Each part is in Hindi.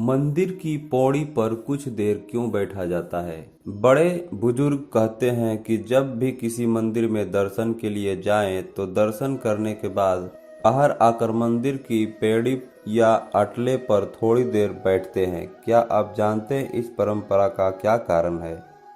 मंदिर की पौड़ी पर कुछ देर क्यों बैठा जाता है। बड़े बुजुर्ग कहते हैं कि जब भी किसी मंदिर में दर्शन के लिए जाएं तो दर्शन करने के बाद बाहर आकर मंदिर की पैड़ी या अटले पर थोड़ी देर बैठते हैं। क्या आप जानते हैं इस परंपरा का क्या कारण है,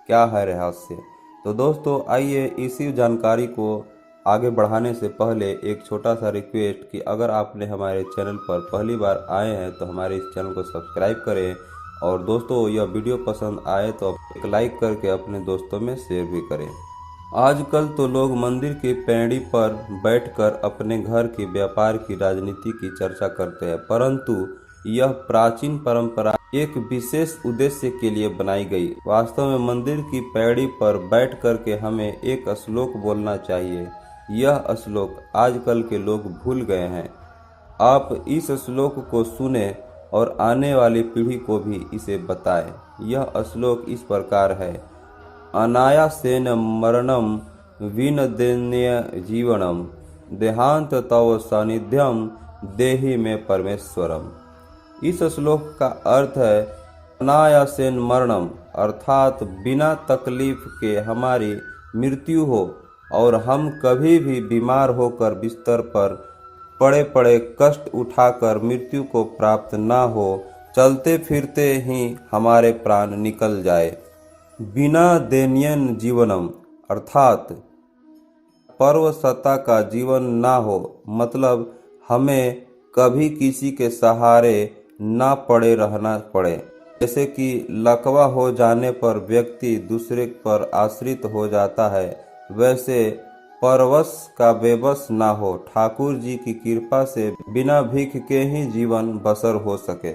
क्या है रहस्य। तो दोस्तों आइए इसी जानकारी को आगे बढ़ाने से पहले एक छोटा सा रिक्वेस्ट कि अगर आपने हमारे चैनल पर पहली बार आए हैं तो हमारे इस चैनल को सब्सक्राइब करें और दोस्तों यह वीडियो पसंद आए तो एक लाइक करके अपने दोस्तों में शेयर भी करें। आजकल तो लोग मंदिर की पैड़ी पर बैठकर अपने घर की व्यापार की राजनीति की चर्चा करते हैं, परंतु यह प्राचीन परंपरा एक विशेष उद्देश्य के लिए बनाई गई। वास्तव में मंदिर की पैड़ी पर बैठ करके हमें एक श्लोक बोलना चाहिए। यह श्लोक आजकल के लोग भूल गए हैं। आप इस श्लोक को सुने और आने वाली पीढ़ी को भी इसे बताएं। यह श्लोक इस प्रकार है। अनायासेन मरणम विनदेन्य जीवनम देहांत तव सानिध्यम देहि में परमेश्वरम। इस श्लोक का अर्थ है अनायासेन मरणम अर्थात बिना तकलीफ के हमारी मृत्यु हो और हम कभी भी बीमार होकर बिस्तर पर पड़े पड़े कष्ट उठाकर मृत्यु को प्राप्त ना हो, चलते फिरते ही हमारे प्राण निकल जाए। बिना दैन्यन जीवनम अर्थात परवशता का जीवन ना हो, मतलब हमें कभी किसी के सहारे ना पड़े रहना पड़े। जैसे कि लकवा हो जाने पर व्यक्ति दूसरे पर आश्रित हो जाता है, वैसे परवश का बेबस ना हो, ठाकुर जी की कृपा से बिना भीख के ही जीवन बसर हो सके।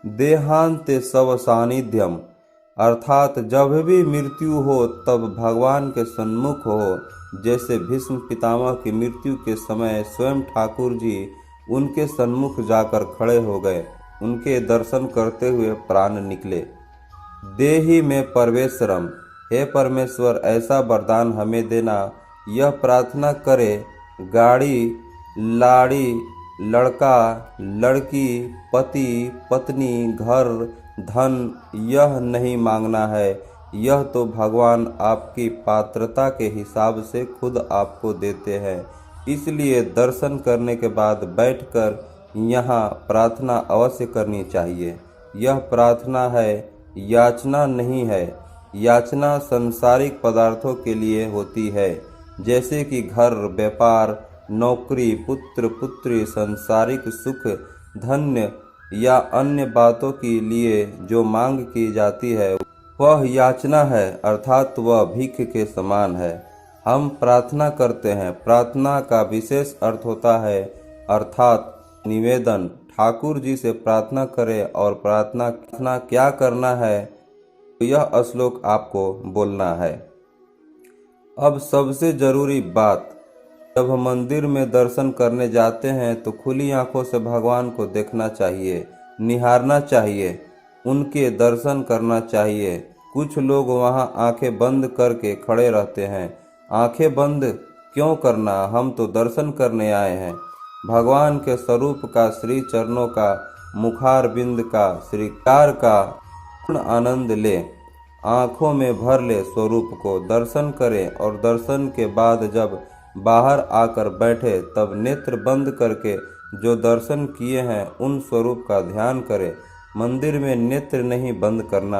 देहांत सब सानिध्यम अर्थात जब भी मृत्यु हो तब भगवान के सन्मुख हो। जैसे भीष्म पितामह की मृत्यु के समय स्वयं ठाकुर जी उनके सन्मुख जाकर खड़े हो गए, उनके दर्शन करते हुए प्राण निकले। देहि में परमेश्वरम, हे परमेश्वर ऐसा वरदान हमें देना। यह प्रार्थना करे गाड़ी लाड़ी लड़का लड़की पति पत्नी घर धन यह नहीं मांगना है, यह तो भगवान आपकी पात्रता के हिसाब से खुद आपको देते हैं। इसलिए दर्शन करने के बाद बैठकर यहाँ प्रार्थना अवश्य करनी चाहिए। यह प्रार्थना है, याचना नहीं है। याचना सांसारिक पदार्थों के लिए होती है, जैसे कि घर व्यापार नौकरी पुत्र पुत्री सांसारिक सुख धन्य या अन्य बातों के लिए जो मांग की जाती है वह याचना है, अर्थात वह भीख के समान है। हम प्रार्थना करते हैं, प्रार्थना का विशेष अर्थ होता है अर्थात निवेदन। ठाकुर जी से प्रार्थना करें और प्रार्थना क्या करना है यह श्लोक आपको बोलना है। अब सबसे जरूरी बात, जब हम मंदिर में दर्शन करने जाते हैं तो खुली आंखों से भगवान को देखना चाहिए, निहारना चाहिए, उनके दर्शन करना चाहिए। कुछ लोग वहां आंखें बंद करके खड़े रहते हैं। आंखें बंद क्यों करना, हम तो दर्शन करने आए हैं। भगवान के स्वरूप का, श्री चरणों का, मुखार बिंद का, श्रीकार का पूर्ण आनंद ले, आँखों में भर ले स्वरूप को, दर्शन करें और दर्शन के बाद जब बाहर आकर बैठे तब नेत्र बंद करके जो दर्शन किए हैं उन स्वरूप का ध्यान करें। मंदिर में नेत्र नहीं बंद करना।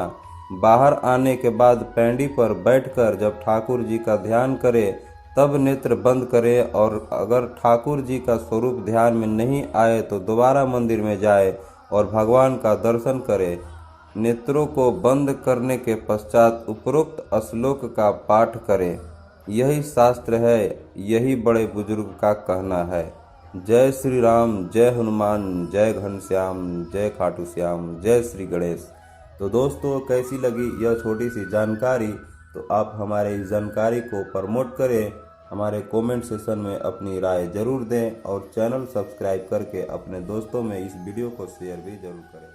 बाहर आने के बाद पैड़ी पर बैठकर जब ठाकुर जी का ध्यान करें तब नेत्र बंद करें, और अगर ठाकुर जी का स्वरूप ध्यान में नहीं आए तो दोबारा मंदिर में जाए और भगवान का दर्शन करें। नेत्रों को बंद करने के पश्चात उपरोक्त श्लोक का पाठ करें। यही शास्त्र है, यही बड़े बुजुर्ग का कहना है। जय श्री राम, जय हनुमान, जय घनश्याम, जय खाटू श्याम, जय श्री गणेश। तो दोस्तों कैसी लगी यह छोटी सी जानकारी, तो आप हमारे इस जानकारी को प्रमोट करें, हमारे कमेंट सेक्शन में अपनी राय जरूर दें और चैनल सब्सक्राइब करके अपने दोस्तों में इस वीडियो को शेयर भी जरूर करें।